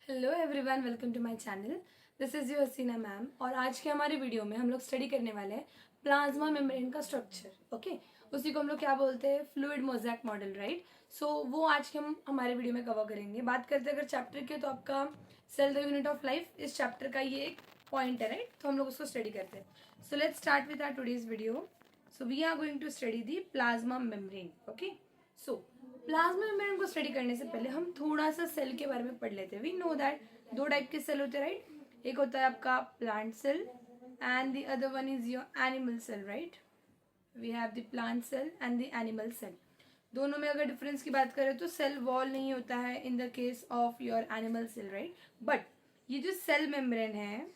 Hello everyone, welcome to my channel. This is your Hasina ma'am. और आज के हमारे वीडियो में हम लोग स्टडी करने वाले हैं प्लाज्मा मेम्ब्रेन का स्ट्रक्चर। ओके, उसी को हम लोग क्या बोलते हैं, फ्लूइड मोज़ेक मॉडल, राइट। सो वो आज के हम हमारे वीडियो में कवर करेंगे। बात करते हैं अगर चैप्टर के, तो आपका cell the unit of life इस चैप्टर का ये एक पॉइंट है, राइट। तो हम लोग उसको स्टडी करते हैं। So let's start with our today's video. So we are going to study the plasma membrane. Okay, so plasma membrane को स्टडी करने से पहले हम थोड़ा सा सेल के बारे में पढ़ लेते हैं। वी नो दैट दो टाइप के सेल होते हैं, राइट। एक होता है आपका plant cell and the other one is your animal cell, right. We have the plant cell and the animal cell. दोनों में अगर डिफरेंस की बात करें तो सेल वॉल नहीं होता है in the case of your animal cell, right. But ये जो सेल मेम्ब्रेन है,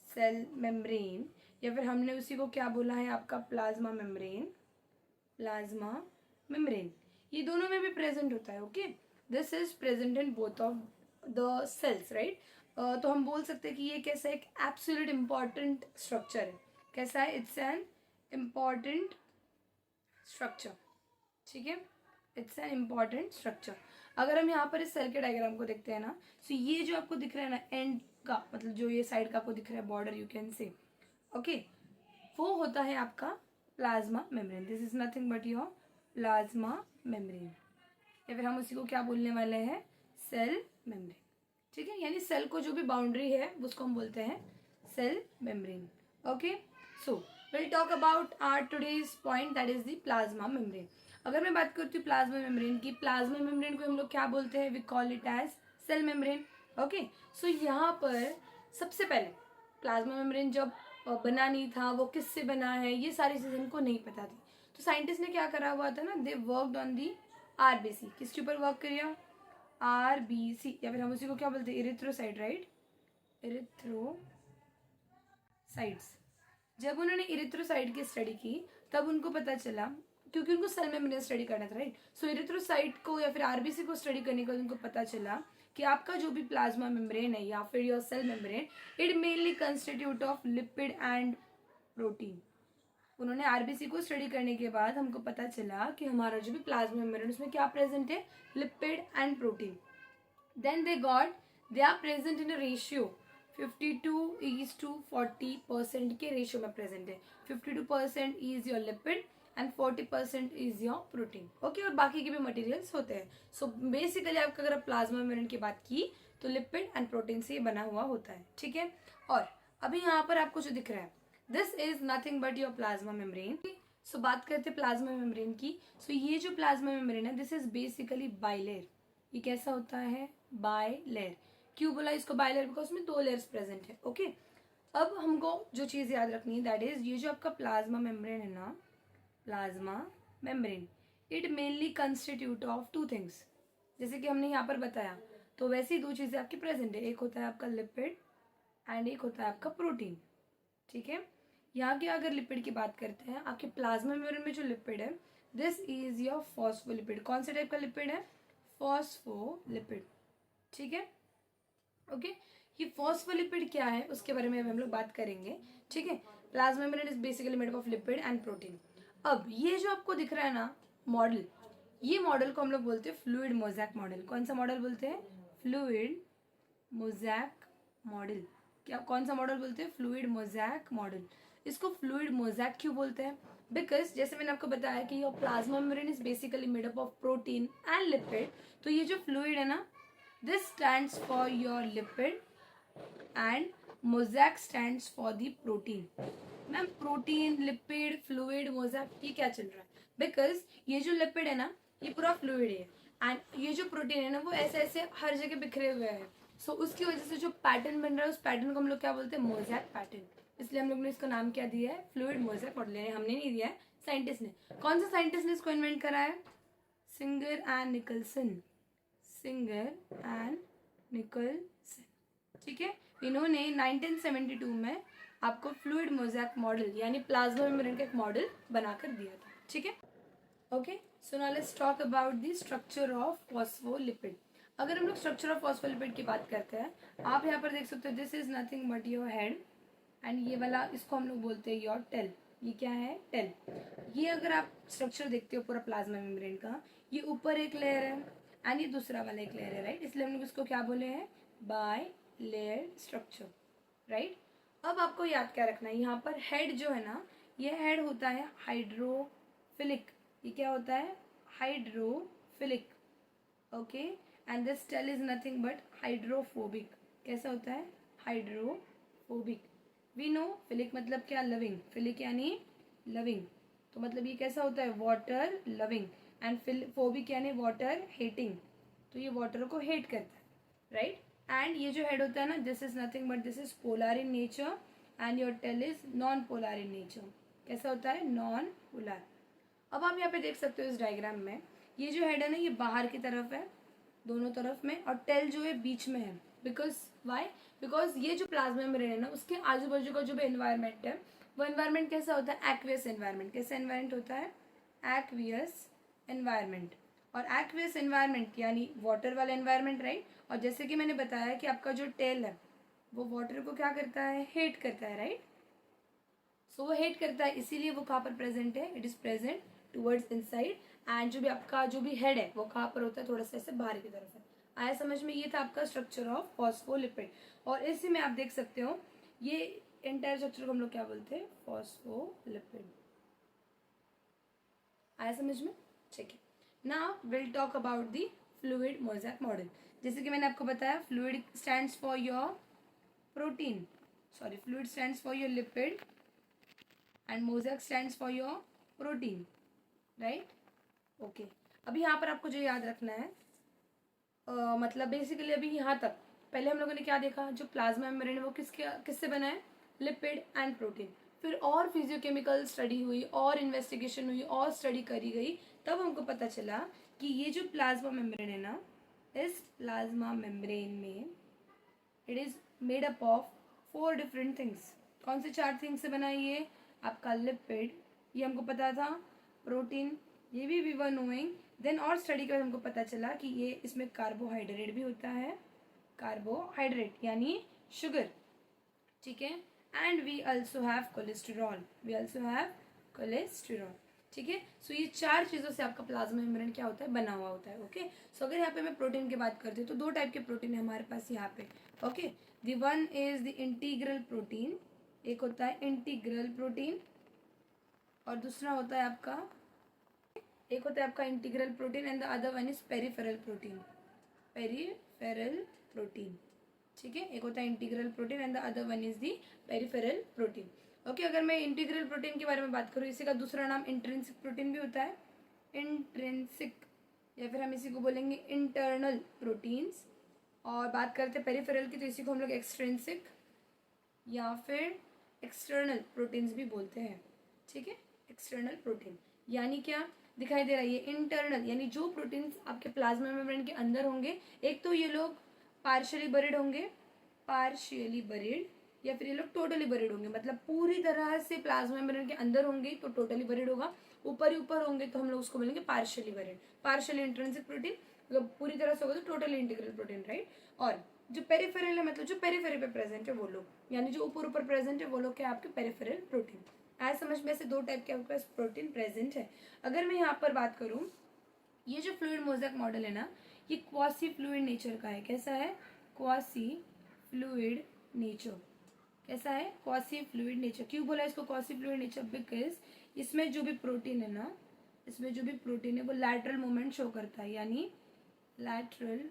सेल मेम्ब्रेन, या फिर हमने उसी को क्या बोला है, आपका प्लाज्मा मेम्ब्रेन, प्लाज्मा मेम्ब्रेन, ये दोनों में भी प्रेजेंट होता है। Okay, this is present in both of the cells, right. तो हम बोल सकते हैं कि ये कैसा एक एब्सोल्यूट इंपॉर्टेंट स्ट्रक्चर है। कैसा है? इट्स एन इम्पॉर्टेंट स्ट्रक्चर, ठीक है। It's an important structure. अगर हम यहाँ पर इस सेल के डायग्राम को देखते हैं ना, सो ये जो आपको दिख रहा है ना एंड का, मतलब जो ये साइड का आपको दिख रहा है border, you can say, okay, वो होता है आपका plasma membrane. This is nothing but your plasma membrane, या फिर हम उसी को क्या बोलने वाले हैं, सेल मेम्ब्रेन, ठीक है। यानी सेल को जो भी बाउंड्री है उसको हम बोलते हैं cell membrane. Okay, so will talk about our today's point, that is the plasma membrane. अगर मैं बात करती हूँ प्लाज्मा मेम्ब्रेन की, प्लाज्मा मेम्ब्रेन को हम लोग क्या बोलते हैं, we call it as cell membrane. Okay, so यहाँ पर सबसे पहले प्लाज्मा मेम्ब्रेन जब बना नहीं था, वो किससे बना है, ये सारी चीज़ें हमको नहीं पता थी। तो साइंटिस्ट ने क्या करा हुआ था ना, they worked on the RBC. किसके ऊपर वर्क करिए, आरबीसी, या फिर हम उसी को क्या बोलते हैं, इरिथ्रोसाइट, राइट, इरिथ्रोसाइट्स। जब उन्होंने इरिथ्रोसाइट की स्टडी की तब उनको पता चला, क्योंकि उनको सेल मेम्ब्रेन स्टडी करना था, राइट। सो इरिथ्रोसाइट को या फिर आरबीसी को स्टडी करने का उनको पता चला कि आपका जो भी प्लाज्मा मेम्ब्रेन है या फिर your cell membrane, it mainly constitute of lipid and protein. उन्होंने आरबीसी को स्टडी करने के बाद हमको पता चला कि हमारा जो भी प्लाज्मा मेम्ब्रेन उसमें क्या प्रेजेंट है, lipid and protein. Then they are present in a ratio 52:40% के रेशियो में प्रेजेंट है। 52% is your lipid and 40% is your protein. Okay, और बाकी के भी मटेरियल्स होते हैं। सो बेसिकली आपका अगर प्लाज्मा मेम्ब्रेन की बात की तो लिपिड एंड प्रोटीन से बना हुआ होता है, ठीक है। और अभी यहाँ पर आपको जो दिख रहा है, this is nothing but your plasma membrane. So बात करते हैं प्लाज्मा मेम्ब्रेन की। सो ये जो प्लाज्मा मेम्ब्रेन है, दिस इज बेसिकली बाइलेयर। ये कैसा होता है, बाइलेयर। क्यों बोला इसको बाइलेयर, बिकॉज उसमें दो लेयर्स प्रेजेंट है। ओके, अब हमको जो चीज याद रखनी है, दैट इज ये जो आपका प्लाज्मा मेम्ब्रेन है ना, plasma membrane, it mainly constitute of two things. जैसे कि हमने यहाँ पर बताया, तो वैसे ही दो चीजें आपकी प्रेजेंट है, एक होता है आपका लिपिड एंड एक होता है आपका प्रोटीन, ठीक है। यहाँ की अगर लिपिड की बात करते हैं, आपके प्लाज्मा मेम्ब्रेन में जो लिपिड है, दिस इज योर फॉस्फोलिपिड। कौन से टाइप का लिपिड है, फॉस्फोलिपिड, ठीक है। ओके, ये फॉस्फोलिपिड क्या है उसके बारे में हम लोग बात करेंगे, ठीक है। Plasma membrane is basically made of lipid and protein. अब ये जो आपको दिख रहा है ना मॉडल, ये मॉडल को हम लोग बोलते हैं फ्लूइड मोज़ेक मॉडल। कौन सा मॉडल बोलते हैं, फ्लूइड मोज़ेक मॉडल। क्या, कौन सा मॉडल बोलते हैं, फ्लूइड मोज़ेक मॉडल। इसको फ्लूइड मोज़ेक क्यों बोलते हैं, बिकॉज जैसे मैंने आपको बताया कि your plasma membrane is basically made up of protein and lipid. तो ये जो फ्लूइड है ना, this stands for your lipid and mosaic stands for the protein। Ma'am protein, lipid, fluid, mosaic, ये क्या चल रहा है, बिकॉज ये जो लिपिड है ना ये पूरा फ्लूइड है, एंड ये जो प्रोटीन है ना वो ऐसे ऐसे हर जगह बिखरे हुए हैं। सो उसकी वजह से जो पैटर्न बन रहा है, उस पैटर्न को हम लोग क्या बोलते हैं, मोज़ेक पैटर्न। इसलिए हम लोग ने इसका नाम क्या दिया है, फ्लूइड मोज़ेक मॉडल। हमने नहीं दिया है, साइंटिस्ट ने। कौन सा साइंटिस्ट ने इसको इन्वेंट करा है, singer and Nicolson, singer and Nicolson, ठीक है। इन्होंने 1972 में आपको फ्लूइड मोज़ेक मॉडल यानी प्लाज्मा मेम्ब्रेन का एक मॉडल बनाकर दिया था, ठीक है। Okay, so now let's talk about the structure of phospholipid. अगर हम लोग स्ट्रक्चर ऑफ फॉस्फोलिपिड की बात करते हैं, आप यहाँ पर देख सकते हो, this is nothing but your head and ये वाला इसको हम लोग बोलते हैं योर टेल। ये क्या है, टेल। ये अगर आप स्ट्रक्चर देखते हो पूरा प्लाज्मा मेम्ब्रेन का, ये ऊपर एक लेयर है एंड ये दूसरा वाला एक लेयर है, राइट। इसलिए हम लोग इसको क्या बोले हैं, बाय लेयर स्ट्रक्चर, राइट। अब आपको याद क्या रखना है, यहाँ पर हेड जो है ना, ये हेड होता है हाइड्रोफिलिक। ये क्या होता है, hydrophilic, okay. And this tail is nothing but hydrophobic. कैसा होता है, हाइड्रोफोबिक। वी नो फिलिक मतलब क्या, लविंग। फिलिक यानी लविंग, तो मतलब ये कैसा होता है, वाटर लविंग। एंड फोबिक यानी वाटर हेटिंग, तो ये वाटर को हेट करता है, राइट। एंड ये जो हेड होता है ना, this is nothing but this is polar in nature and your tail is non polar in nature. कैसा होता है, नॉन पोलर। अब आप यहाँ पे देख सकते हो इस डायग्राम में, ये जो हेड है ना, ये बाहर की तरफ है दोनों तरफ में, और टेल जो है बीच में है। बिकॉज वाई, बिकॉज ये जो प्लाज्मा मेम्ब्रेन है ना, उसके आजू बाजू का जो भी एनवायरमेंट है, वो एनवायरमेंट कैसा होता है, एक्वियस एनवायरमेंट। कैसा एनवायरमेंट होता है, एक्वियस एनवायरमेंट। और एक्वियस एनवायरमेंट यानी वाटर वाला एनवायरमेंट, राइट। और जैसे कि मैंने बताया कि आपका जो टेल है वो वाटर को क्या करता है, हेट करता है, राइट। सो वो हेट करता है, इसीलिए वो कहाँ पर प्रेजेंट है, it is present towards inside. And जो भी आपका जो भी हेड है वो कहाँ पर होता है, थोड़ा सा ऐसे बाहर की तरफ है। आया समझ में, ये था आपका स्ट्रक्चर ऑफ फॉस्फोलिपिड। और इसी में आप देख सकते हो, ये एंटायर स्ट्रक्चर को हम लोग क्या बोलते हैं, फॉस्फोलिपिड। आया समझ में, ठीक है। Now will talk about the fluid mosaic model. जैसे कि मैंने आपको बताया, fluid stands for your protein, sorry, fluid stands for your lipid and mosaic stands for your protein, right, okay. अभी यहाँ पर आपको जो याद रखना है, मतलब बेसिकली अभी यहाँ तक पहले हम लोगों ने क्या देखा, जो प्लाज्मा मेम्ब्रेन है वो किससे बना है, लिपिड एंड प्रोटीन। फिर और फिजियोकेमिकल स्टडी हुई, और इन्वेस्टिगेशन हुई, और स्टडी करी गई, तब हमको पता चला कि ये जो प्लाज्मा मेम्ब्रेन है ना, इस प्लाज्मा मेम्ब्रेन में it is made up of 4 different things. कौन से 4 थिंग्स से बना है ये, आपका लिपिड, ये हमको पता था, प्रोटीन, ये भी वी वर नोइंग। देन और स्टडी के बाद हमको पता चला कि ये इसमें कार्बोहाइड्रेट भी होता है, कार्बोहाइड्रेट यानी शुगर, ठीक है। And we also have cholesterol, we also have cholesterol, ठीक है। सो ये 4 चीज़ों से आपका प्लाज्मा मेम्ब्रेन क्या होता है, बना हुआ होता है, ओके। सो अगर यहाँ पे मैं प्रोटीन की बात करती हूँ तो 2 टाइप के प्रोटीन है हमारे पास यहाँ पे, okay. The one is the integral protein, एक होता है इंटीग्रल प्रोटीन, और दूसरा होता है आपका, एक होता है आपका integral protein and the other one is peripheral protein, peripheral protein, ठीक है। एक होता है integral protein and the other one is the peripheral protein, okay. अगर मैं इंटीग्रल प्रोटीन के बारे में बात करूँ, इसी का दूसरा नाम इंट्रिंसिक प्रोटीन भी होता है, इंट्रिंसिक, या फिर हम इसी को बोलेंगे इंटरनल प्रोटीन्स। और बात करते हैं पेरिफेरल की, तो इसी को हम लोग एक्सट्रिंसिक या फिर एक्सटर्नल प्रोटीन्स भी बोलते हैं, ठीक है। एक्सटर्नल प्रोटीन यानी क्या दिखाई दे रहा है, ये इंटरनल यानी जो प्रोटीन्स आपके प्लाज्मा मेम्ब्रेन के अंदर होंगे, एक तो ये लोग पार्शियली बरीड होंगे, पार्शियली बरीड, या फिर ये लोग टोटली बरीड होंगे, मतलब पूरी तरह से प्लाज्मा मेम्ब्रेन के अंदर होंगे तो टोटली बरीड होगा, ऊपर ही ऊपर होंगे तो हम लोग उसको बोलेंगे partially buried, partially intrinsic protein. अगर पूरी तरह से होगा तो टोटली इंटीग्रल प्रोटीन, राइट। और जो पेरिफेरल है, मतलब जो पेरिफेरी पे प्रेजेंट है वो लोग, यानी जो ऊपर ऊपर प्रेजेंट है वो लोग क्या आपके पेरिफेरल प्रोटीन। आज समझ में ऐसे 2 टाइप के आपके पास प्रोटीन प्रेजेंट है। अगर मैं यहाँ पर बात करूँ, ये जो फ्लूइड मोज़ेक मॉडल है ना, ये क्वासी फ्लूइड नेचर का है। कैसा है, क्वासी फ्लूइड नेचर, कैसा है, क्वासी फ्लूइड नेचर। क्यों बोला इसको क्वासी फ्लूइड नेचर, बिकॉज इसमें जो भी प्रोटीन है ना, इसमें जो भी प्रोटीन है वो लैटरल मूवमेंट शो करता है, यानी लैटरल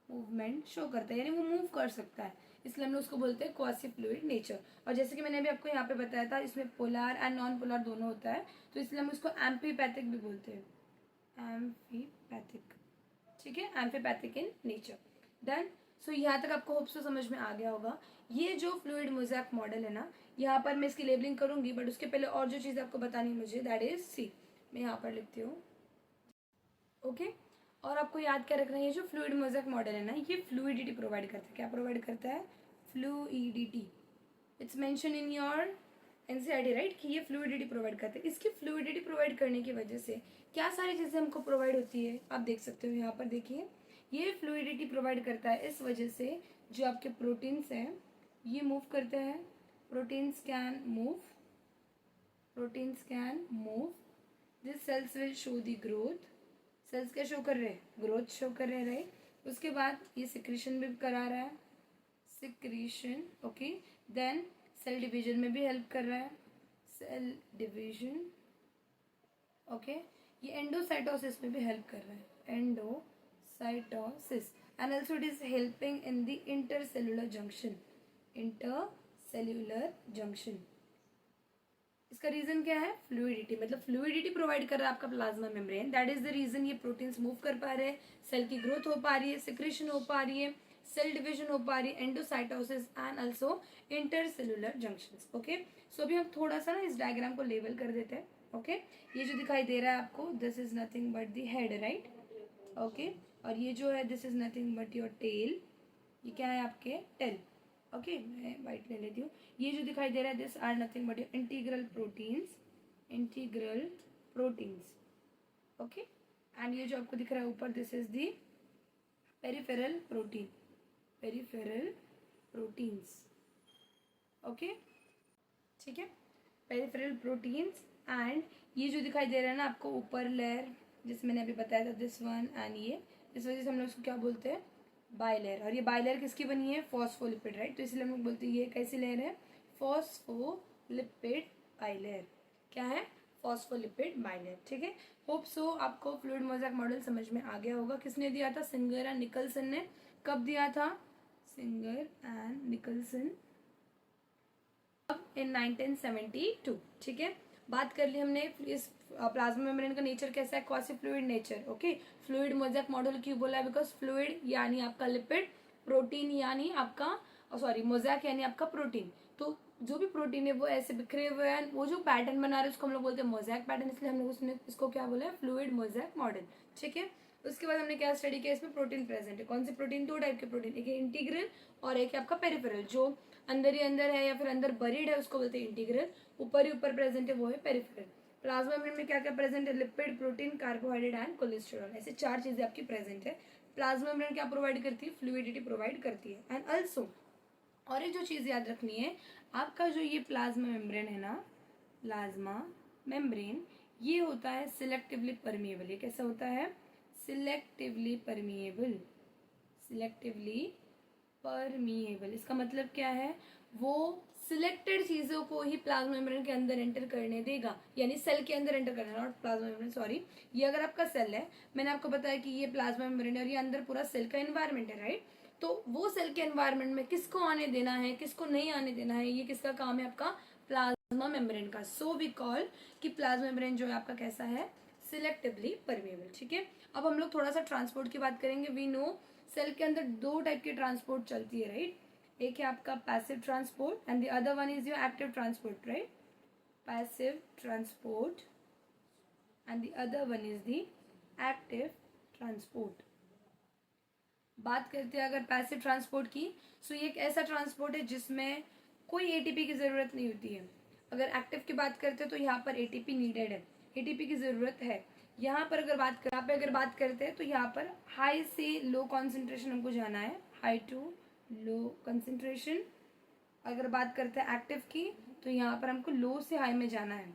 मूवमेंट शो करता है, यानी वो मूव कर सकता है, इसलिए हम लोग उसको बोलते हैं क्वासी फ्लूइड नेचर। और जैसे कि मैंने अभी आपको यहाँ पे बताया था, इसमें पोलर एंड नॉन पोलर दोनों होता है, तो इसलिए हम उसको एम्फीपैथिक भी बोलते हैं, एम्फीपैथिक, ठीक है, एम्फीपैथिक इन नेचर। डन। सो यहाँ तक आपको होप से समझ में आ गया होगा। ये जो फ्लूइड मोज़ेक मॉडल है ना, यहाँ पर मैं इसकी लेबलिंग करूंगी, बट उसके पहले और जो चीज़ आपको बतानी मुझे, दैट इज सी, मैं यहाँ पर लिखती हूँ, ओके। और आपको याद क्या रखना है, ये जो फ्लूइड मोज़ेक मॉडल है ना, ये फ्लूइडिटी प्रोवाइड करता है। क्या प्रोवाइड करता है, fluidity. It's mention in your NCERT, right, कि ये फ्लूइडिटी प्रोवाइड करता है। इसकी फ्लूइडिटी प्रोवाइड करने की वजह से क्या सारी चीज़ें हमको प्रोवाइड होती है, आप देख सकते हो यहाँ पर, देखिए ये फ्लूइडिटी प्रोवाइड करता है इस वजह से जो आपके प्रोटीन्स हैं ये मूव करते हैं, proteins can move, proteins can move, this cells will show the growth, cells क्या शो कर रहे हैं, ग्रोथ शो कर रहे हैं, राइट। उसके बाद ये सिक्रेशन भी करा रहा है, secretion, okay. Then cell division में भी हेल्प कर रहा है, सेल डिवीजन, ओके। ये एंडोसाइटोसिस में भी हेल्प कर रहा है, endocytosis. And also it is helping in the intercellular junction, intercellular junction. इसका रीजन क्या है? फ्लूइडिटी, मतलब फ्लूइडिटी प्रोवाइड कर रहा है आपका plasma membrane. That is the reason ये प्रोटीन्स मूव कर पा रहे हैं, सेल की ग्रोथ हो पा रही है, सिक्रेशन हो पा रही है, सेल डिविजन हो पा रही है, endocytosis and also intercellular junctions, okay. So अभी हम थोड़ा सा ना इस डायग्राम को लेबल कर देते हैं, ओके। ये जो दिखाई दे रहा है आपको, this is nothing but the head, right, okay. और ये जो है this is nothing but your tail, ये क्या है आपके टेल, ओके। मैं वाइट ले लेती हूँ। ये जो दिखाई दे रहा है this are nothing but your integral proteins, integral proteins, okay. And ये जो आपको दिख रहा है ऊपर, this is the peripheral protein, peripheral proteins, okay, ठीक है, पेरिफेरल प्रोटीन्स। एंड ये जो दिखाई दे रहा है ना आपको ऊपर लेयर, जिसमें मैंने अभी बताया था, दिस वन एंड ये, इस वजह से हम लोग इसको क्या बोलते हैं? बाइलेयर। और ये बाइलेयर किसकी बनी है? Phospholipid, right. तो इसलिए हम लोग बोलते हैं ये कैसी लेयर है? Phospholipid bilayer. क्या है? फॉस्फोलिपिड बाइलेयर, ठीक है। होप सो आपको फ्लूइड मोज़ेक मॉडल समझ में आ गया होगा। किसने दिया था? सिंगर एंड निकलसन ने। कब दिया था? सिंगर एंड निकलसन इन 1972, ठीक है। बात कर ली हमने इस प्लाज्मा मेम्ब्रेन का नेचर कैसा है? Quasi fluid nature, okay. Fluid mosaic model क्यों बोला है? बिकॉज फ्लूइड यानी आपका लिपिड, प्रोटीन यानी आपका सॉरी मोज़ेक यानी आपका प्रोटीन। तो जो भी प्रोटीन है वो ऐसे बिखरे हुए हैं, वो जो पैटर्न बना रहे हैं उसको हम लोग बोलते हैं मोज़ेक पैटर्न, इसलिए हम लोग उसने इसको क्या बोला है? फ्लूइड मोज़ेक मॉडल, ठीक है। उसके बाद हमने क्या स्टडी किया? इसमें प्रोटीन प्रेजेंट है। कौन से प्रोटीन? दो टाइप के प्रोटीन, एक है इंटीग्रल और एक है आपका पेरिफेरल। जो अंदर ही अंदर है या फिर अंदर बरीड है उसको बोलते हैं इंटीग्रल, ऊपर ही ऊपर प्रेजेंट है वो है पेरिफेरल। प्लाज्मा मेम्ब्रेन में क्या क्या प्रेजेंट है? Lipid, protein, carbohydrate and cholesterol, ऐसे चार चीजें आपकी प्रेजेंट है। प्लाज्मा मेम्ब्रेन क्या प्रोवाइड करती है? फ्लूइडिटी प्रोवाइड करती है। एंड ऑल्सो और एक जो चीज याद रखनी है, आपका जो ये प्लाज्मा मेम्ब्रेन है ना, प्लाज्मा मेम्ब्रेन, ये होता है सिलेक्टिवली परमिएबल। ये कैसा होता है? Selectively permeable, selectively permeable. इसका मतलब क्या है? वो सिलेक्टेड चीजों को ही प्लाज्मा मेम्ब्रेन के अंदर एंटर करने देगा, यानी सेल के अंदर एंटर करना, नॉट प्लाज्मा मेम्ब्रेन, सॉरी। ये अगर आपका सेल है, मैंने आपको बताया कि ये प्लाज्मा मेम्ब्रेन है और ये अंदर पूरा सेल का एनवायरनमेंट है, राइट। तो वो सेल के एनवायरनमेंट में किसको आने देना है, किसको नहीं आने देना है, ये किसका काम है? आपका प्लाज्मा मेम्ब्रेन का। सो वी कॉल कि प्लाज्मा मेम्ब्रेन जो है आपका कैसा है? सिलेक्टिवली परमिएबल, ठीक है। अब हम लोग थोड़ा सा ट्रांसपोर्ट की बात करेंगे। वी नो सेल के अंदर दो टाइप की ट्रांसपोर्ट चलती है, राइट। एक है आपका passive transport and the other one is your active transport, right. Passive transport and the other one is the active transport. बात करते हैं अगर पैसिव ट्रांसपोर्ट की, सो ये एक ऐसा ट्रांसपोर्ट है जिसमें कोई एटीपी की जरूरत नहीं होती है। अगर एक्टिव की बात करते हैं तो यहाँ पर एटीपी नीडेड है, एटीपी की जरूरत है। यहाँ पर अगर बात करते हैं तो यहाँ पर हाई से लो कॉन्सेंट्रेशन हमको जाना है, हाई टू लो कंसेंट्रेशन। अगर बात करते हैं एक्टिव की तो यहाँ पर हमको लो से हाई में जाना है,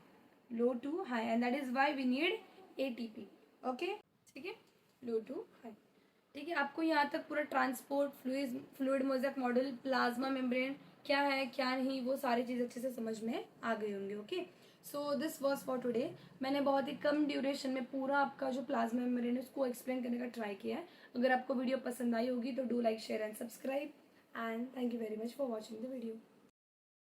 low to high, and that is why we need ATP, okay, ठीक है, लो टू हाई, ठीक है। आपको यहाँ तक पूरा transport, fluid mosaic model, plasma membrane क्या है क्या नहीं, वो सारी चीज़ अच्छे से समझ में आ गई होंगी, okay. So this was for today. मैंने बहुत ही कम ड्यूरेशन में पूरा आपका जो प्लाज्मा मेम्ब्रेन है उसको एक्सप्लेन करने का ट्राई किया है। अगर आपको वीडियो पसंद आई होगी तो do like, share and subscribe, and thank you very much for watching the video.